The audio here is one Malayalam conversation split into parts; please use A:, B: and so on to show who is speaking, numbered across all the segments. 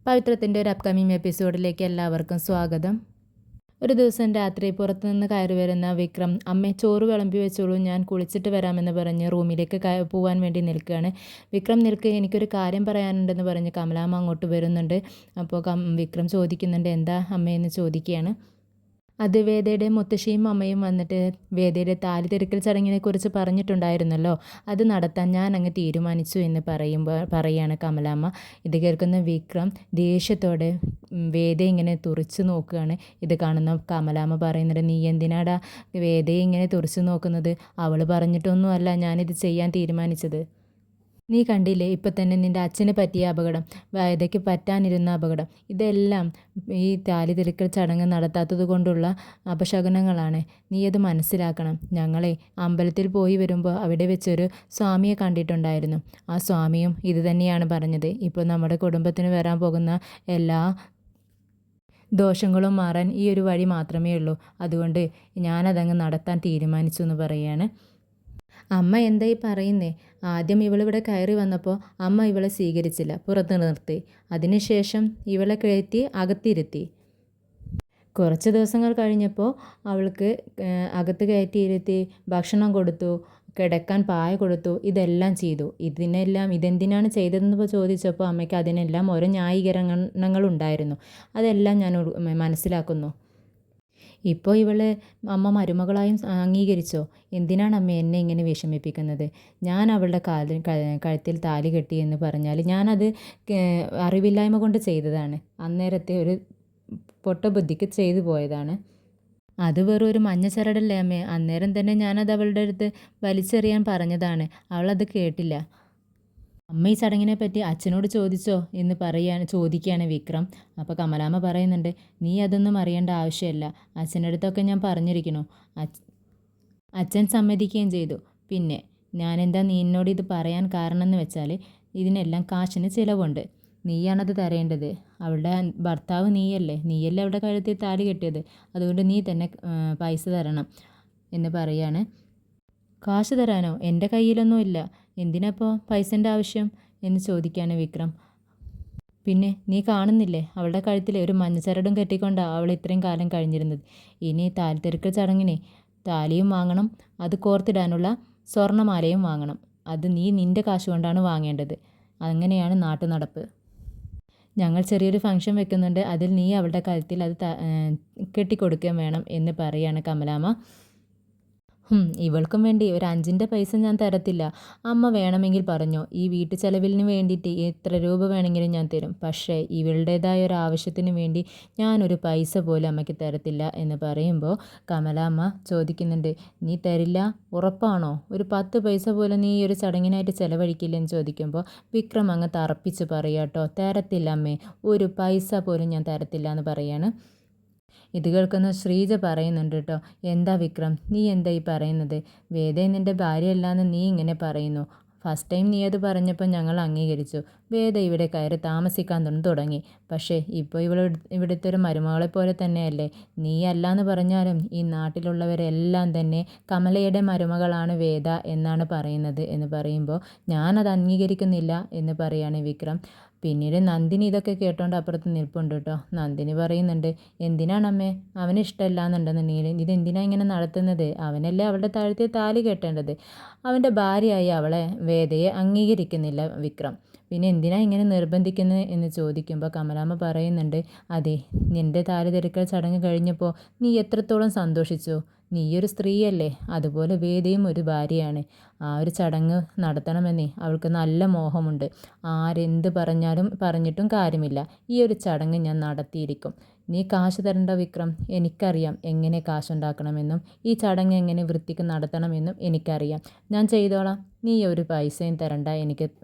A: പവിത്രത്തിൻ്റെ ഒരു അപ്കമിങ് എപ്പിസോഡിലേക്ക് എല്ലാവർക്കും സ്വാഗതം. ഒരു ദിവസം രാത്രി പുറത്തുനിന്ന് കയറി വരുന്ന വിക്രം, അമ്മേ ചോറ് വിളമ്പി വെച്ചോളൂ, ഞാൻ കുളിച്ചിട്ട് വരാമെന്ന് പറഞ്ഞ് റൂമിലേക്ക് പോകാൻ വേണ്ടി നിൽക്കുകയാണ്. വിക്രം നിൽക്ക്, എനിക്കൊരു കാര്യം പറയാനുണ്ടെന്ന് പറഞ്ഞ് കമലാമ്മ അങ്ങോട്ട് വരുന്നുണ്ട്. അപ്പോൾ വിക്രം ചോദിക്കുന്നുണ്ട്, എന്താ അമ്മയെന്ന് ചോദിക്കുകയാണ്. അത് വേദയുടെ മുത്തശ്ശിയും അമ്മയും വന്നിട്ട് വേദയുടെ താലി തെറുക്കൽ ചടങ്ങിനെക്കുറിച്ച് പറഞ്ഞിട്ടുണ്ടായിരുന്നല്ലോ, അത് നടത്താൻ ഞാൻ അങ്ങ് തീരുമാനിച്ചു എന്ന് പറയാണ് കമലാമ്മ. ഇത് കേൾക്കുന്ന വിക്രം ദേഷ്യത്തോടെ വേദയെ ഇങ്ങനെ തുറിച്ചു നോക്കുകയാണ്. ഇത് കാണുന്ന കമലാമ്മ പറയുന്നുണ്ട്, നീ എന്തിനാടാ വേദയെ ഇങ്ങനെ തുറിച്ചു നോക്കുന്നത്? അവൾ പറഞ്ഞിട്ടൊന്നുമല്ല ഞാനിത് ചെയ്യാൻ തീരുമാനിച്ചത്. നീ കണ്ടില്ലേ ഇപ്പം തന്നെ നിൻ്റെ അച്ഛന് പറ്റിയ അപകടം, വേദയ്ക്ക് പറ്റാനിരുന്ന അപകടം, ഇതെല്ലാം ഈ താലി തെറുക്കൽ ചടങ്ങ് നടത്താത്തത് കൊണ്ടുള്ള അപശകുനങ്ങളാണ്. നീ അത് മനസ്സിലാക്കണം. ഞങ്ങളെ അമ്പലത്തിൽ പോയി വരുമ്പോൾ അവിടെ വെച്ചൊരു സ്വാമിയെ കണ്ടിട്ടുണ്ടായിരുന്നു. ആ സ്വാമിയും ഇത് തന്നെയാണ് പറഞ്ഞത്. ഇപ്പോൾ നമ്മുടെ കുടുംബത്തിന് വരാൻ പോകുന്ന എല്ലാ ദോഷങ്ങളും മാറാൻ ഈ ഒരു വഴി മാത്രമേ ഉള്ളൂ. അതുകൊണ്ട് ഞാനതങ്ങ് നടത്താൻ തീരുമാനിച്ചു എന്ന് പറയുകയാണ്. അമ്മ എന്തായി പറയുന്നേ? ആദ്യം ഇവളിവിടെ കയറി വന്നപ്പോൾ അമ്മ ഇവളെ സ്വീകരിച്ചില്ല, പുറത്ത് നിർത്തി. അതിനുശേഷം ഇവളെ കയറ്റി അകത്തിരുത്തി. കുറച്ച് ദിവസങ്ങൾ കഴിഞ്ഞപ്പോൾ അവൾക്ക് അകത്ത് കയറ്റിയിരുത്തി ഭക്ഷണം കൊടുത്തു, കിടക്കാൻ പായ കൊടുത്തു, ഇതെല്ലാം ചെയ്തു. ഇതെന്തിനാണ് ചെയ്തതെന്ന് ചോദിച്ചപ്പോൾ അമ്മയ്ക്ക് അതിനെല്ലാം ഓരോ ന്യായീകരണങ്ങളുണ്ടായിരുന്നു. അതെല്ലാം ഞാൻ മനസ്സിലാക്കുന്നു. ഇപ്പോൾ അമ്മ മരുമകളായും അംഗീകരിച്ചോ? എന്തിനാണ് അമ്മ എന്നെ ഇങ്ങനെ വിഷമിപ്പിക്കുന്നത്? ഞാൻ അവളുടെ കഴുത്തിൽ താലി കെട്ടി എന്ന് പറഞ്ഞാൽ ഞാനത് അറിവില്ലായ്മ കൊണ്ട് ചെയ്തതാണ്. അന്നേരത്തെ ഒരു പൊട്ടബുദ്ധിക്ക് ചെയ്തു പോയതാണ്. അത് വെറും ഒരു മഞ്ഞ ചരടല്ലേ അമ്മേ? അന്നേരം തന്നെ ഞാനത് അവളുടെ അടുത്ത് വലിച്ചെറിയാൻ പറഞ്ഞതാണ്. അവളത് കേട്ടില്ല. അമ്മ ഈ ചടങ്ങിനെ പറ്റി അച്ഛനോട് ചോദിച്ചോ എന്ന് ചോദിക്കുകയാണ് വിക്രം. അപ്പോൾ കമലാമ്മ പറയുന്നുണ്ട്, നീ അതൊന്നും അറിയേണ്ട ആവശ്യമില്ല, അച്ഛൻ്റെ അടുത്തൊക്കെ ഞാൻ പറഞ്ഞിരിക്കണു. അച്ഛൻ സമ്മതിക്കുകയും ചെയ്തു. പിന്നെ ഞാനെന്താ നിന്നോട് ഇത് പറയാൻ കാരണം എന്ന് വെച്ചാൽ ഇതിനെല്ലാം കാശിന് ചിലവുണ്ട്. നീയാണത് തരേണ്ടത്. അവളുടെ ഭർത്താവ് നീയല്ലേ അവളുടെ കഴുത്തിൽ താലി കെട്ടിയത്. അതുകൊണ്ട് നീ തന്നെ പൈസ തരണം എന്ന് പറയാണ്. കാശ് തരാനോ? എൻ്റെ കയ്യിലൊന്നുമില്ല. എന്തിനപ്പോൾ പൈസൻ്റെ ആവശ്യം എന്ന് ചോദിക്കുകയാണ് വിക്രം. പിന്നെ നീ കാണുന്നില്ലേ, അവളുടെ കഴുത്തിൽ ഒരു മഞ്ഞച്ചരടും കെട്ടിക്കൊണ്ടാണ് അവൾ ഇത്രയും കാലം കഴിഞ്ഞിരുന്നത്. ഇനി താലിത്തെറുക്കൽ ചടങ്ങിന് താലിയും വാങ്ങണം, അത് കോർത്തിടാനുള്ള സ്വർണ്ണമാലയും വാങ്ങണം. അത് നീ നിൻ്റെ കാശ് കൊണ്ടാണ് വാങ്ങേണ്ടത്. അങ്ങനെയാണ് നാട്ടു നടപ്പ്. ഞങ്ങൾ ചെറിയൊരു ഫംഗ്ഷൻ വെക്കുന്നുണ്ട്, അതിൽ നീ അവളുടെ കഴുത്തിൽ അത് കെട്ടിക്കൊടുക്കുകയും വേണം എന്ന് പറയാണ് കമലാമ്മ. ഇവൾക്കും വേണ്ടി ഒരു 5ൻ്റെ പൈസ ഞാൻ തരത്തില്ല. അമ്മ വേണമെങ്കിൽ പറഞ്ഞോ, ഈ വീട്ടു ചെലവിന് വേണ്ടിയിട്ട് എത്ര രൂപ വേണമെങ്കിലും ഞാൻ തരും. പക്ഷേ ഇവളുടേതായ ഒരു ആവശ്യത്തിന് വേണ്ടി ഞാനൊരു പൈസ പോലും അമ്മയ്ക്ക് തരത്തില്ല എന്ന് പറയുമ്പോൾ കമലാമ്മ ചോദിക്കുന്നുണ്ട്, നീ തരില്ല? ഉറപ്പാണോ? ഒരു 10 പൈസ പോലും നീ ഈ ഒരു ചടങ്ങിനായിട്ട് ചിലവഴിക്കില്ലെന്ന് ചോദിക്കുമ്പോൾ വിക്രം അങ്ങ് തറപ്പിച്ച് പറയാട്ടോ, തരത്തില്ല അമ്മേ, ഒരു പൈസ പോലും ഞാൻ തരത്തില്ല എന്ന് പറയാണ്. ഇത് കേൾക്കുന്ന ശ്രീജ പറയുന്നുണ്ട് കേട്ടോ, എന്താ വിക്രം, നീ എന്താ ഈ പറയുന്നത്? വേദ നിൻ്റെ ഭാര്യയല്ലാന്ന് നീ ഇങ്ങനെ പറയുന്നു. ഫസ്റ്റ് ടൈം നീ അത് പറഞ്ഞപ്പോൾ ഞങ്ങൾ അംഗീകരിച്ചു. വേദ ഇവിടെ കയറി താമസിക്കാൻ തുടങ്ങി. പക്ഷേ ഇപ്പോൾ ഇവിടുത്തെ ഒരു മരുമകളെ പോലെ തന്നെയല്ലേ? നീ അല്ലാന്ന് പറഞ്ഞാലും ഈ നാട്ടിലുള്ളവരെല്ലാം തന്നെ കമലയുടെ മരുമകളാണ് വേദ എന്നാണ് പറയുന്നത് എന്ന് പറയുമ്പോൾ ഞാനത് അംഗീകരിക്കുന്നില്ല എന്ന് പറയാണ് വിക്രം. പിന്നീട് നന്ദിനി ഇതൊക്കെ കേട്ടോണ്ട് അപ്പുറത്ത് നിൽപ്പുണ്ട് കേട്ടോ. നന്ദിനി പറയുന്നുണ്ട്, എന്തിനാണമ്മേ, അവന് ഇഷ്ടമല്ലാന്നുണ്ടെന്നുണ്ടെങ്കിൽ ഇതെന്തിനാ ഇങ്ങനെ നടത്തുന്നത്? അവനല്ലേ അവളുടെ താഴത്തെ താലി കെട്ടേണ്ടത്. അവൻ്റെ ഭാര്യയായി അവളെ വേദയെ അംഗീകരിക്കുന്നില്ല വിക്രം. പിന്നെ എന്തിനാ ഇങ്ങനെ നിർബന്ധിക്കുന്നത് എന്ന് ചോദിക്കുമ്പോൾ കമലാമ്മ പറയുന്നുണ്ട്, അതെ, നിൻ്റെ താലി തെറുക്കൽ ചടങ്ങ് കഴിഞ്ഞപ്പോൾ നീ എത്രത്തോളം സന്തോഷിച്ചു? നീയൊരു സ്ത്രീയല്ലേ, അതുപോലെ വേദയും ഒരു ഭാര്യയാണ്. ആ ഒരു ചടങ്ങ് നടത്തണമെന്നേ അവൾക്ക് നല്ല മോഹമുണ്ട്. ആരെന്ത് പറഞ്ഞിട്ടും കാര്യമില്ല, ഈ ഒരു ചടങ്ങ് ഞാൻ നടത്തിയിരിക്കും. നീ കാശ് തരണ്ട വിക്രം, എനിക്കറിയാം എങ്ങനെ കാശുണ്ടാക്കണമെന്നും ഈ ചടങ്ങ് എങ്ങനെ വൃത്തിക്ക് നടത്തണമെന്നും എനിക്കറിയാം. ഞാൻ ചെയ്തോളാം, നീ ഒരു പൈസയും തരണ്ട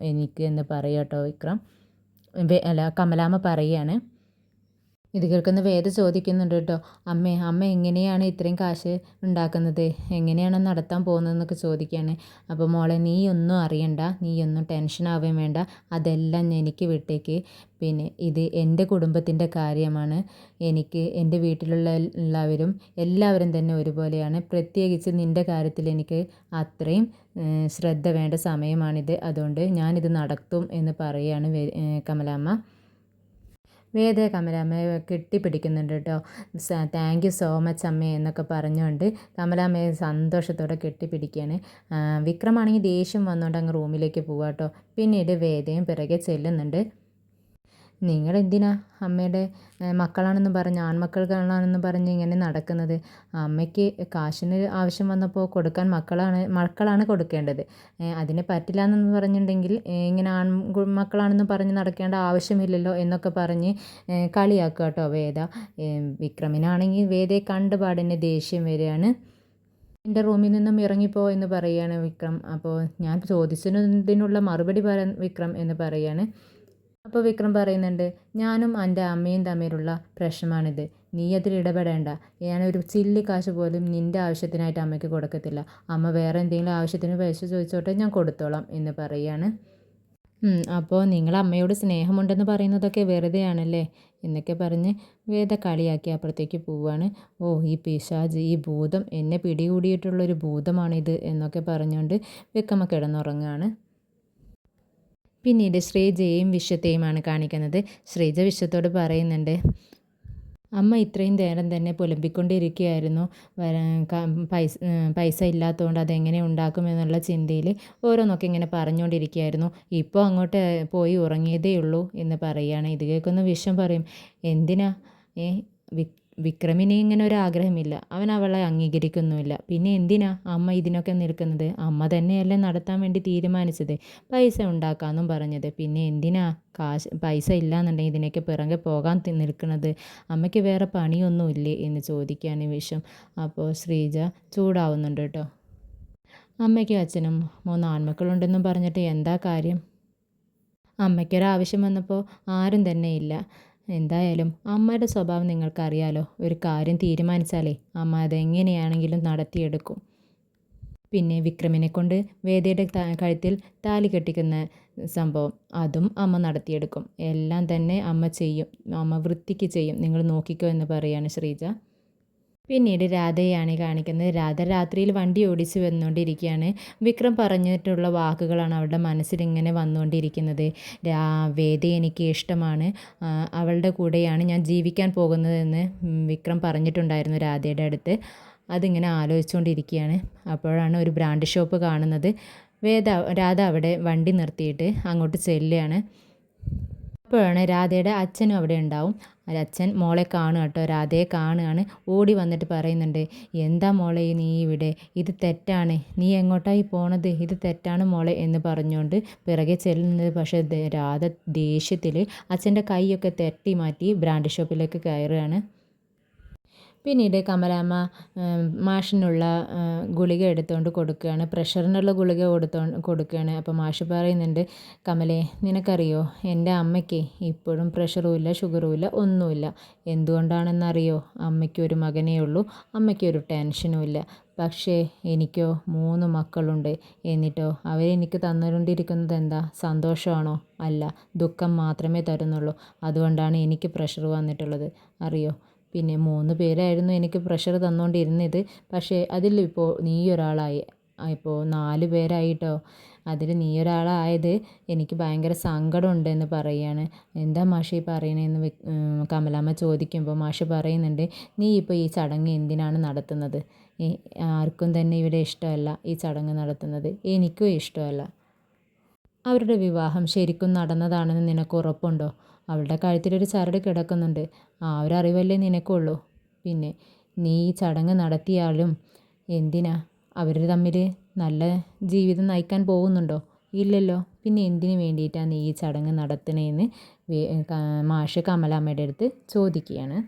A: എനിക്ക് എന്ന് പറയാട്ടോ വിക്രം. കമലാമ്മ പറയുകയാണ്. ഇത് കേൾക്കുന്ന വേദ ചോദിക്കുന്നുണ്ട് കേട്ടോ, അമ്മ എങ്ങനെയാണ് ഇത്രയും കാശ് ഉണ്ടാക്കുന്നത്, എങ്ങനെയാണ് നടത്താൻ പോകുന്നതെന്നൊക്കെ ചോദിക്കുകയാണ്. അപ്പോൾ മോളെ, നീ ഒന്നും അറിയണ്ട, നീ ഒന്നും ടെൻഷൻ ആവുകയും വേണ്ട, അതെല്ലാം എനിക്ക് വിട്ടേക്ക്. പിന്നെ ഇത് എൻ്റെ കുടുംബത്തിൻ്റെ കാര്യമാണ്. എനിക്ക് എൻ്റെ വീട്ടിലുള്ള എല്ലാവരും തന്നെ ഒരുപോലെയാണ്. പ്രത്യേകിച്ച് നിൻ്റെ കാര്യത്തിൽ എനിക്ക് അത്രയും ശ്രദ്ധ വേണ്ട സമയമാണിത്. അതുകൊണ്ട് ഞാനിത് നടത്തും എന്ന് പറയുകയാണ് കമലാമ്മ. വേദ കമലാമ്മയെ കെട്ടിപ്പിടിക്കുന്നുണ്ട് കേട്ടോ. താങ്ക് യു സോ മച്ച് അമ്മേ എന്നൊക്കെ പറഞ്ഞുകൊണ്ട് കമലാമ്മയെ സന്തോഷത്തോടെ കെട്ടിപ്പിടിക്കുകയാണ്. വിക്രമാണെങ്കിൽ ദേഷ്യം വന്നുകൊണ്ട് അങ്ങ് റൂമിലേക്ക് പോവാം കേട്ടോ. പിന്നീട് വേദയും പിറകെ ചെല്ലുന്നുണ്ട്. നിങ്ങളെന്തിനാ അമ്മയുടെ മക്കളാണെന്ന് പറഞ്ഞ് ആൺമക്കളാണെന്ന് പറഞ്ഞ് ഇങ്ങനെ നടക്കുന്നത്? അമ്മയ്ക്ക് കാശിന് ആവശ്യം വന്നപ്പോൾ കൊടുക്കാൻ മക്കളാണ് കൊടുക്കേണ്ടത്. അതിന് പറ്റില്ല എന്ന് പറഞ്ഞിട്ടുണ്ടെങ്കിൽ ഇങ്ങനെ മക്കളാണെന്ന് പറഞ്ഞ് നടക്കേണ്ട ആവശ്യമില്ലല്ലോ എന്നൊക്കെ പറഞ്ഞ് കളിയാക്കുക കേട്ടോ വേദ. വിക്രമിനാണെങ്കിൽ വേദയെ കണ്ടുപാടിന് ദേഷ്യം വരികയാണ്. എൻ്റെ റൂമിൽ നിന്നും ഇറങ്ങിപ്പോ എന്ന് പറയുകയാണ് വിക്രം. അപ്പോൾ ഞാൻ ചോദിച്ചതിനുള്ള മറുപടി വിക്രം എന്ന് പറയുകയാണ്. അപ്പോൾ വിക്രം പറയുന്നുണ്ട്, ഞാനും എൻ്റെ അമ്മയും തമ്മിലുള്ള പ്രശ്നമാണിത്. നീ അതിൽ ഇടപെടേണ്ട. ഞാനൊരു ചില്ലി കാശ് പോലും നിൻ്റെ ആവശ്യത്തിനായിട്ട് അമ്മയ്ക്ക് കൊടുക്കത്തില്ല. അമ്മ വേറെ എന്തെങ്കിലും ആവശ്യത്തിന് പൈസ ചോദിച്ചോട്ടെ, ഞാൻ കൊടുത്തോളാം എന്ന് പറയുകയാണ്. അപ്പോൾ നിങ്ങൾ അമ്മയോട് സ്നേഹമുണ്ടെന്ന് പറയുന്നതൊക്കെ വെറുതെയാണല്ലേ എന്നൊക്കെ പറഞ്ഞ് വേദ കളിയാക്കി അപ്പുറത്തേക്ക് പോവുകയാണ്. ഓ, ഈ പിശാച്, ഈ ഭൂതം, എന്നെ പിടികൂടിയിട്ടുള്ളൊരു ഭൂതമാണിത് എന്നൊക്കെ പറഞ്ഞുകൊണ്ട് വിക്രമ കിടന്നുറങ്ങുകയാണ്. പിന്നീട് ശ്രീജയെയും വിശ്വത്തെയുമാണ് കാണിക്കുന്നത്. ശ്രീജ വിശ്വത്തോട് പറയുന്നുണ്ട്, അമ്മ ഇത്രയും നേരം തന്നെ പുലമ്പിക്കൊണ്ടിരിക്കുകയായിരുന്നു. പൈസ ഇല്ലാത്തതുകൊണ്ട് അതെങ്ങനെ ഉണ്ടാക്കുമെന്നുള്ള ചിന്തയിൽ ഓരോന്നൊക്കെ ഇങ്ങനെ പറഞ്ഞുകൊണ്ടിരിക്കുകയായിരുന്നു. ഇപ്പോൾ അങ്ങോട്ട് പോയി ഉറങ്ങിയതേ ഉള്ളൂ എന്ന് പറയുകയാണ്. ഇത് കേൾക്കുന്ന വിശ്വം പറയും, എന്തിനാ വിക്രമിന് ഇങ്ങനെ ഒരു ആഗ്രഹമില്ല, അവൻ അവളെ അംഗീകരിക്കുന്നുമില്ല, പിന്നെ എന്തിനാ അമ്മ ഇതിനൊക്കെ നിൽക്കുന്നത്? അമ്മ തന്നെയല്ലേ നടത്താൻ വേണ്ടി തീരുമാനിച്ചത്, പൈസ ഉണ്ടാക്കാമെന്നും പറഞ്ഞത്, പിന്നെ എന്തിനാ പൈസ ഇല്ലയെന്നുണ്ടെങ്കിൽ ഇതിനൊക്കെ പിറകെ പോകാൻ നിൽക്കുന്നത്? അമ്മയ്ക്ക് വേറെ പണിയൊന്നുമില്ലേ എന്ന് ചോദിക്കുകയാണ് വിഷം. അപ്പോൾ ശ്രീജ ചൂടാവുന്നുണ്ട് കേട്ടോ. അമ്മയ്ക്കും അച്ഛനും 3 ആൺമക്കളുണ്ടെന്നും പറഞ്ഞിട്ട് എന്താ കാര്യം? അമ്മയ്ക്കൊരാവശ്യം വന്നപ്പോൾ ആരും തന്നെ ഇല്ല. എന്തായാലും അമ്മയുടെ സ്വഭാവം നിങ്ങൾക്കറിയാലോ. ഒരു കാര്യം തീരുമാനിച്ചാലേ അമ്മ അതെങ്ങനെയാണെങ്കിലും നടത്തിയെടുക്കും. പിന്നെ വിക്രമിനെ കൊണ്ട് വേദയുടെ കഴുത്തിൽ താലി കെട്ടിക്കുന്ന സംഭവം, അതും അമ്മ നടത്തിയെടുക്കും. എല്ലാം തന്നെ അമ്മ ചെയ്യും, അമ്മ വൃത്തിക്ക് ചെയ്യും. നിങ്ങൾ നോക്കിക്കോ എന്ന് പറയാണ് ശ്രീജ. പിന്നീട് രാധയെയാണ് കാണിക്കുന്നത്. രാധ രാത്രിയിൽ വണ്ടി ഓടിച്ച് വന്നുകൊണ്ടിരിക്കുകയാണ്. വിക്രം പറഞ്ഞിട്ടുള്ള വാക്കുകളാണ് അവളുടെ മനസ്സിലിങ്ങനെ വന്നുകൊണ്ടിരിക്കുന്നത്. വേദ എനിക്ക് ഇഷ്ടമാണ്, അവളുടെ കൂടെയാണ് ഞാൻ ജീവിക്കാൻ പോകുന്നതെന്ന് വിക്രം പറഞ്ഞിട്ടുണ്ടായിരുന്നു രാധയുടെ അടുത്ത്. അതിങ്ങനെ ആലോചിച്ചുകൊണ്ടിരിക്കുകയാണ്. അപ്പോഴാണ് ഒരു ബ്രാൻഡ് ഷോപ്പ് കാണുന്നത്. രാധ അവിടെ വണ്ടി നിർത്തിയിട്ട് അങ്ങോട്ട് ചെല്ലുകയാണ്. അപ്പോഴാണ് രാധയുടെ അച്ഛനും അവിടെ ഉണ്ടാവും. അച്ഛൻ മോളെ കാണുക കേട്ടോ, രാധയെ കാണുകയാണ്. ഓടി വന്നിട്ട് പറയുന്നുണ്ട്, എന്താ മോളെ നീ ഇവിടെ? ഇത് തെറ്റാണ്, നീ എങ്ങോട്ടായി പോണത്? ഇത് തെറ്റാണ് മോളെ എന്ന് പറഞ്ഞുകൊണ്ട് പിറകെ ചെല്ലുന്നത്. പക്ഷേ രാധ ദേഷ്യത്തിൽ അച്ഛൻ്റെ കൈയൊക്കെ തട്ടി മാറ്റി ബ്രാൻഡ് ഷോപ്പിലേക്ക് കയറുകയാണ്. പിന്നീട് കമലാമ്മ മാഷിനുള്ള ഗുളിക എടുത്തുകൊണ്ട് കൊടുക്കുകയാണ്. പ്രഷറിനുള്ള ഗുളിക കൊടുക്കുകയാണ്. അപ്പോൾ മാഷ് പറയുന്നുണ്ട്, കമലേ നിനക്കറിയോ, എൻ്റെ അമ്മയ്ക്ക് ഇപ്പോഴും പ്രഷറുമില്ല, ഷുഗറുമില്ല, ഒന്നുമില്ല. എന്തുകൊണ്ടാണെന്നറിയോ? അമ്മയ്ക്കൊരു മകനേ ഉള്ളൂ, അമ്മയ്ക്കൊരു ടെൻഷനും ഇല്ല. പക്ഷേ എനിക്കോ 3 മക്കളുണ്ട്. എന്നിട്ടോ അവരെനിക്ക് തന്നുകൊണ്ടിരിക്കുന്നത് എന്താ? സന്തോഷമാണോ? അല്ല, ദുഃഖം മാത്രമേ തരുന്നുള്ളൂ. അതുകൊണ്ടാണ് എനിക്ക് പ്രഷർ വന്നിട്ടുള്ളത്, അറിയോ? പിന്നെ 3 പേരായിരുന്നു എനിക്ക് പ്രഷർ തന്നുകൊണ്ടിരുന്നത്. പക്ഷേ അതിലിപ്പോൾ നീ ഒരാളായി. ഇപ്പോൾ 4 പേരായിട്ടോ. അതിൽ നീ ഒരാളായത് എനിക്ക് ഭയങ്കര സങ്കടമുണ്ട് എന്ന് പറയുകയാണ്. എന്താ മാഷി പറയണതെന്ന് കമലാമ്മ ചോദിക്കുമ്പോൾ മാഷ് പറയുന്നുണ്ട്, നീ ഇപ്പോൾ ഈ ചടങ്ങ് എന്തിനാണ് നടത്തുന്നത്? ആർക്കും തന്നെ ഇവിടെ ഇഷ്ടമല്ല ഈ ചടങ്ങ് നടത്തുന്നത്, എനിക്കും ഇഷ്ടമല്ല. അവരുടെ വിവാഹം ശരിക്കും നടന്നതാണെന്ന് നിനക്ക് ഉറപ്പുണ്ടോ? അവളുടെ കഴുത്തിലൊരു ചരട് കിടക്കുന്നുണ്ട്, ആ ഒരു അറിവല്ലേ നിനക്കുള്ളൂ. പിന്നെ നീ ഈ ചടങ്ങ് നടത്തിയാലും എന്തിനാ? അവർ തമ്മിൽ നല്ല ജീവിതം നയിക്കാൻ പോകുന്നുണ്ടോ? ഇല്ലല്ലോ. പിന്നെ എന്തിനു വേണ്ടിയിട്ടാണ് നീ ഈ ചടങ്ങ് നടത്തണേന്ന് മാഷ് കമലാമ്മയുടെ അടുത്ത് ചോദിക്കുകയാണ്.